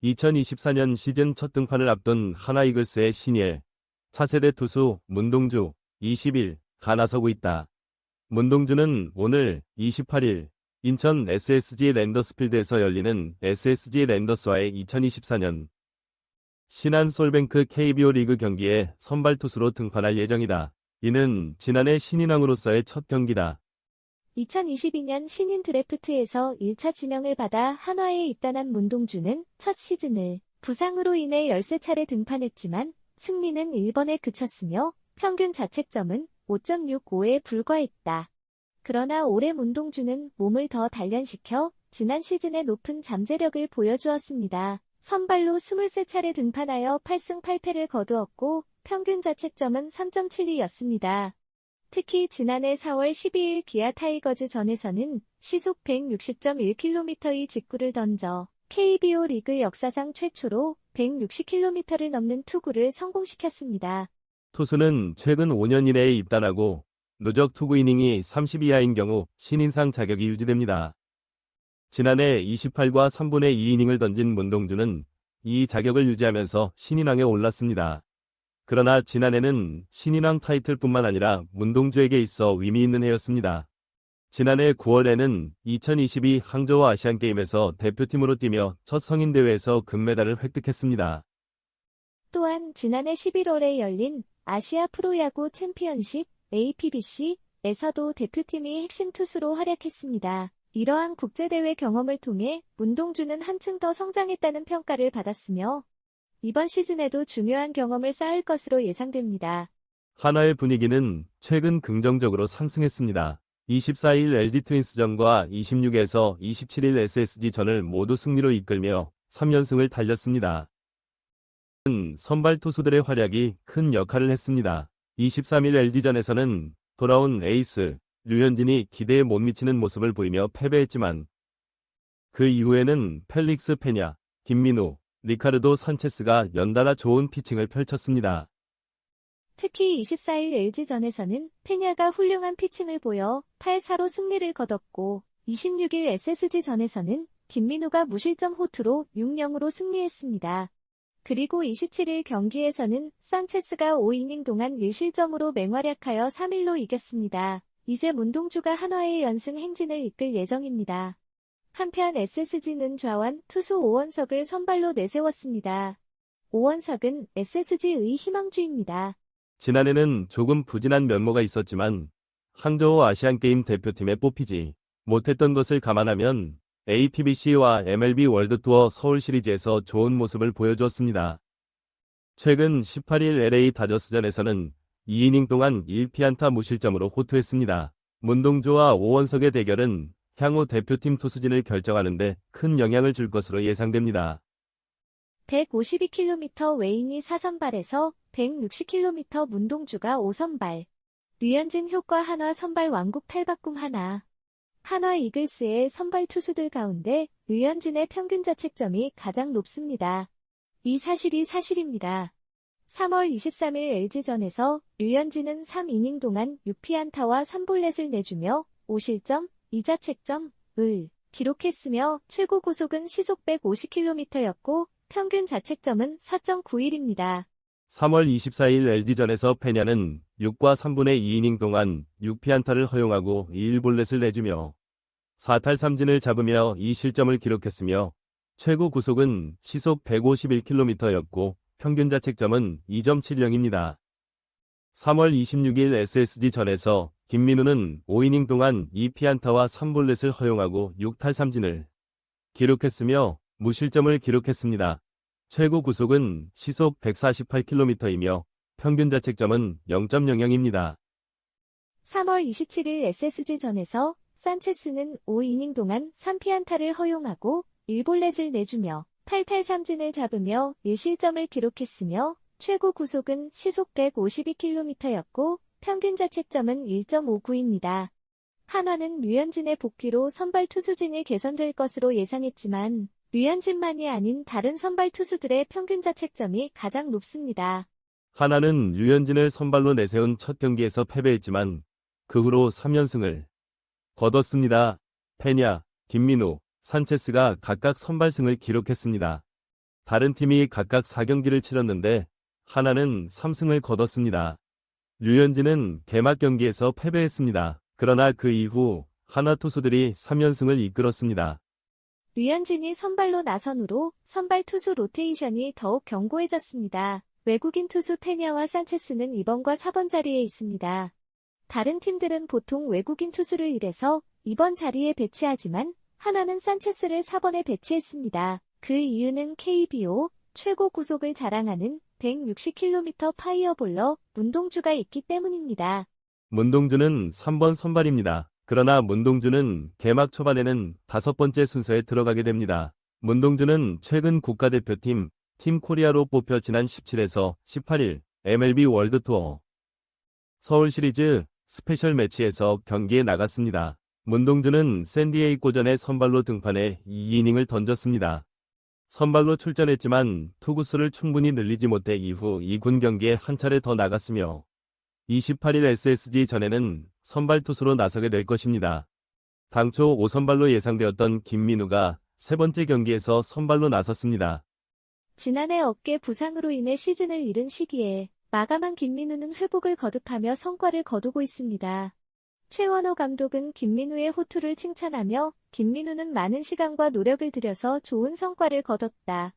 2024년 시즌 첫 등판을 앞둔 한화이글스의 신예 차세대 투수 문동주 20일가 나서고 있다. 문동주는 오늘 28일 인천 SSG 랜더스필드에서 열리는 SSG 랜더스와의 2024년 신한솔뱅크 KBO 리그 경기에 선발 투수로 등판할 예정이다. 이는 지난해 신인왕으로서의 첫 경기다. 2022년 신인 드래프트에서 1차 지명을 받아 한화에 입단한 문동주는 첫 시즌을 부상으로 인해 13차례 등판했지만 승리는 1번에 그쳤으며 평균 자책점은 5.65에 불과했다. 그러나 올해 문동주는 몸을 더 단련시켜 지난 시즌의 높은 잠재력을 보여주었습니다. 선발로 23차례 등판하여 8승 8패를 거두었고 평균 자책점은 3.72였습니다. 특히 지난해 4월 12일 기아 타이거즈전에서는 시속 160.1km의 직구를 던져 KBO 리그 역사상 최초로 160km를 넘는 투구를 성공시켰습니다. 투수는 최근 5년 이내에 입단하고 누적 투구 이닝이 30 이하인 경우 신인상 자격이 유지됩니다. 지난해 28과 3분의 2 이닝을 던진 문동주는 이 자격을 유지하면서 신인왕에 올랐습니다. 그러나 지난해는 신인왕 타이틀뿐만 아니라 문동주에게 있어 의미 있는 해였습니다. 지난해 9월에는 2022 항저우 아시안게임에서 대표팀으로 뛰며 첫 성인대회에서 금메달을 획득했습니다. 또한 지난해 11월에 열린 아시아 프로야구 챔피언십 APBC에서도 대표팀이 핵심 투수로 활약했습니다. 이러한 국제대회 경험을 통해 문동주는 한층 더 성장했다는 평가를 받았으며 이번 시즌에도 중요한 경험을 쌓을 것으로 예상됩니다. 한화의 분위기는 최근 긍정적으로 상승했습니다. 24일 LG 트윈스전과 26에서 27일 SSG전을 모두 승리로 이끌며 3연승을 달렸습니다. 선발 투수들의 활약이 큰 역할을 했습니다. 23일 LG전에서는 돌아온 에이스 류현진이 기대에 못 미치는 모습을 보이며 패배했지만 그 이후에는 펠릭스 페냐, 김민우, 리카르도 산체스가 연달아 좋은 피칭을 펼쳤습니다. 특히 24일 LG전에서는 페냐가 훌륭한 피칭을 보여 8-4로 승리를 거뒀고 26일 SSG전에서는 김민우가 무실점 호투로 6-0으로 승리했습니다. 그리고 27일 경기에서는 산체스가 5이닝 동안 1실점으로 맹활약하여 3-1로 이겼습니다. 이제 문동주가 한화의 연승 행진을 이끌 예정입니다. 한편 SSG는 좌완 투수 오원석을 선발로 내세웠습니다. 오원석은 SSG의 희망주입니다. 지난해는 조금 부진한 면모가 있었지만 항저우 아시안게임 대표팀에 뽑히지 못했던 것을 감안하면 APBC와 MLB 월드투어 서울 시리즈에서 좋은 모습을 보여주었습니다. 최근 18일 LA 다저스전에서는 2이닝 동안 1피안타 무실점으로 호투했습니다. 문동주와 오원석의 대결은 향후 대표팀 투수진을 결정하는 데 큰 영향을 줄 것으로 예상됩니다. 152km 웨인이 4선발에서 160km 문동주가 5선발. 류현진 효과 한화 선발 왕국 탈바꿈 하나. 한화 이글스의 선발 투수들 가운데 류현진의 평균 자책점이 가장 높습니다. 이 사실이 사실입니다. 3월 23일 LG전에서 류현진은 3이닝 동안 6피안타와 3볼넷을 내주며 5실점, 2자책점을 기록했으며 최고 구속은 시속 150km였고 평균 자책점은 4.91입니다. 3월 24일 LG전에서 페냐는 6과 3분의 2이닝 동안 6피안타를 허용하고 1볼넷을 내주며 4탈 3진을 잡으며 2실점을 기록했으며 최고 구속은 시속 151km였고 평균 자책점은 2.70입니다. 3월 26일 SSG전에서 김민우는 5이닝 동안 2피안타와 3볼넷을 허용하고 6탈 3진을 기록했으며 무실점을 기록했습니다. 최고 구속은 시속 148km이며 평균 자책점은 0.00입니다. 3월 27일 SSG전에서 산체스는 5이닝 동안 3피안타를 허용하고 1볼넷을 내주며 8탈 3진을 잡으며 1실점을 기록했으며 최고 구속은 시속 152km였고 평균 자책점은 1.59입니다. 한화는 류현진의 복귀로 선발 투수진이 개선될 것으로 예상했지만 류현진만이 아닌 다른 선발 투수들의 평균 자책점이 가장 높습니다. 한화는 류현진을 선발로 내세운 첫 경기에서 패배했지만 그 후로 3연승을 거뒀습니다. 페냐, 김민우, 산체스가 각각 선발승을 기록했습니다. 다른 팀이 각각 4경기를 치렀는데 하나는 3승을 거뒀습니다. 류현진은 개막 경기에서 패배했습니다. 그러나 그 이후 하나 투수들이 3연승을 이끌었습니다. 류현진이 선발로 나선 후로 선발 투수 로테이션이 더욱 견고해졌습니다. 외국인 투수 페냐와 산체스는 2번과 4번 자리에 있습니다. 다른 팀들은 보통 외국인 투수를 1에서 2번 자리에 배치하지만 하나는 산체스를 4번에 배치했습니다. 그 이유는 KBO 최고 구속을 자랑하는 160km 파이어볼러 문동주가 있기 때문입니다. 문동주는 3번 선발입니다. 그러나 문동주는 개막 초반에는 5번째 순서에 들어가게 됩니다. 문동주는 최근 국가대표팀 팀 코리아로 뽑혀 지난 17에서 18일 MLB 월드투어 서울 시리즈 스페셜 매치에서 경기에 나갔습니다. 문동주는 샌디에이고전에 선발로 등판해 2이닝을 던졌습니다. 선발로 출전했지만 투구수를 충분히 늘리지 못해 이후 2군 경기에 한 차례 더 나갔으며 28일 SSG 전에는 선발 투수로 나서게 될 것입니다. 당초 5선발로 예상되었던 김민우가 세 번째 경기에서 선발로 나섰습니다. 지난해 어깨 부상으로 인해 시즌을 잃은 시기에 마감한 김민우는 회복을 거듭하며 성과를 거두고 있습니다. 최원호 감독은 김민우의 호투를 칭찬하며 김민우는 많은 시간과 노력을 들여서 좋은 성과를 거뒀다.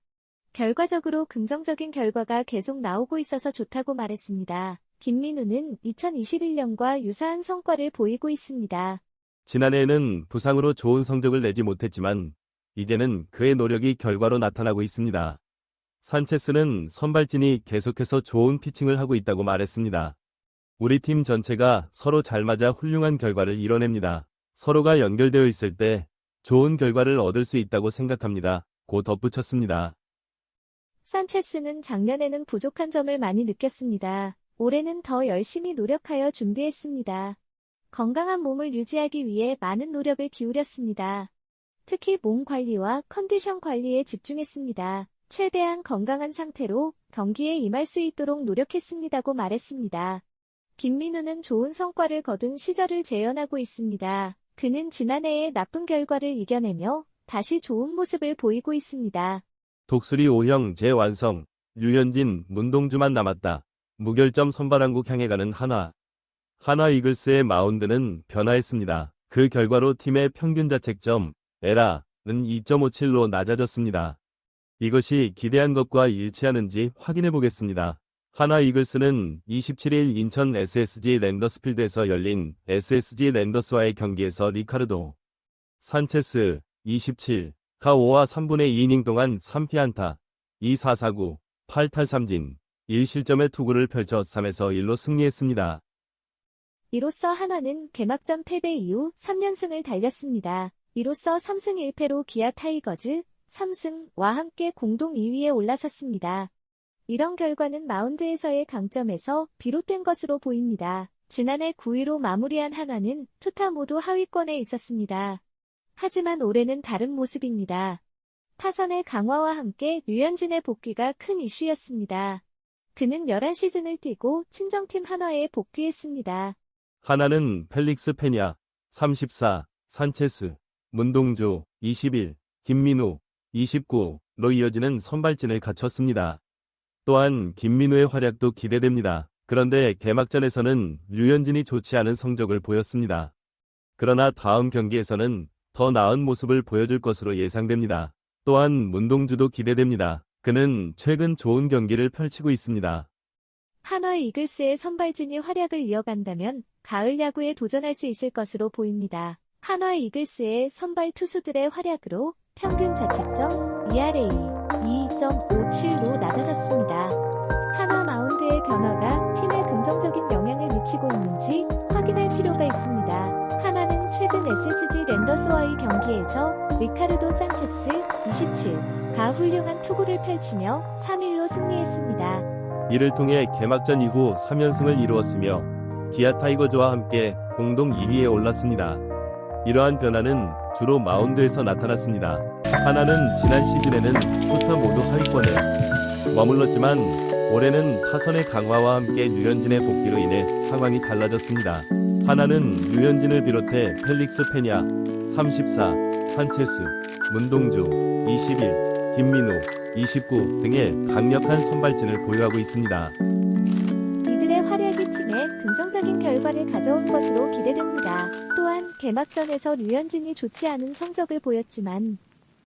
결과적으로 긍정적인 결과가 계속 나오고 있어서 좋다고 말했습니다. 김민우는 2021년과 유사한 성과를 보이고 있습니다. 지난해에는 부상으로 좋은 성적을 내지 못했지만 이제는 그의 노력이 결과로 나타나고 있습니다. 산체스는 선발진이 계속해서 좋은 피칭을 하고 있다고 말했습니다. 우리 팀 전체가 서로 잘 맞아 훌륭한 결과를 이뤄냅니다. 서로가 연결되어 있을 때 좋은 결과를 얻을 수 있다고 생각합니다. 고 덧붙였습니다. 산체스는 작년에는 부족한 점을 많이 느꼈습니다. 올해는 더 열심히 노력하여 준비했습니다. 건강한 몸을 유지하기 위해 많은 노력을 기울였습니다. 특히 몸 관리와 컨디션 관리에 집중했습니다. 최대한 건강한 상태로 경기에 임할 수 있도록 노력했습니다고 말했습니다. 김민우는 좋은 성과를 거둔 시절을 재현하고 있습니다. 그는 지난해의 나쁜 결과를 이겨내며 다시 좋은 모습을 보이고 있습니다. 독수리 5형 재완성, 류현진, 문동주만 남았다. 무결점 선발한국 향해 가는 한화. 한화 이글스의 마운드는 변화했습니다. 그 결과로 팀의 평균 자책점, 에라는 2.57로 낮아졌습니다. 이것이 기대한 것과 일치하는지 확인해 보겠습니다. 한화 이글스는 27일 인천 SSG 랜더스필드에서 열린 SSG 랜더스와의 경기에서 리카르도 산체스 27가 5와 3분의 2이닝 동안 3피안타, 2-4-4구, 8탈3진, 1실점의 투구를 펼쳐 3에서 1로 승리했습니다. 이로써 한화는 개막전 패배 이후 3연승을 달렸습니다. 이로써 3승 1패로 기아 타이거즈 3승와 함께 공동 2위에 올라섰습니다. 이런 결과는 마운드에서의 강점에서 비롯된 것으로 보입니다. 지난해 9위로 마무리한 한화는 투타 모두 하위권에 있었습니다. 하지만 올해는 다른 모습입니다. 타선의 강화와 함께 류현진의 복귀가 큰 이슈였습니다. 그는 11시즌을 뛰고 친정팀 한화에 복귀했습니다. 하나는 펠릭스 페냐 34, 산체스, 문동주 21, 김민우 29로 이어지는 선발진을 갖췄습니다. 또한 김민우의 활약도 기대됩니다. 그런데 개막전에서는 류현진이 좋지 않은 성적을 보였습니다. 그러나 다음 경기에서는 더 나은 모습을 보여줄 것으로 예상됩니다. 또한 문동주도 기대됩니다. 그는 최근 좋은 경기를 펼치고 있습니다. 한화 이글스의 선발진이 활약을 이어간다면 가을 야구에 도전할 수 있을 것으로 보입니다. 한화 이글스의 선발 투수들의 활약으로 평균 자책점 ERA 2.57로 낮아졌습니다. 한화 마운드의 변화가 팀에 긍정적인 영향을 미치고 있는지 확인할 필요가 있습니다. 한화는 최근 SSG 랜더스와의 경기에서 리카르도 산체스 27가 훌륭한 투구를 펼치며 3-1로 승리했습니다. 이를 통해 개막전 이후 3연승을 이루었으며 기아 타이거즈와 함께 공동 2위에 올랐습니다. 이러한 변화는 주로 마운드에서 나타났습니다. 하나는 지난 시즌에는 투타 모두 하위권에 머물렀지만 올해는 타선의 강화와 함께 류현진의 복귀로 인해 상황이 달라졌습니다. 하나는 류현진을 비롯해 펠릭스 페냐 34, 산체스, 문동주 21, 김민우, 29 등의 강력한 선발진을 보유하고 있습니다. 이들의 활약이 팀에 긍정적인 결과를 가져올 것으로 기대됩니다. 또한 개막전에서 류현진이 좋지 않은 성적을 보였지만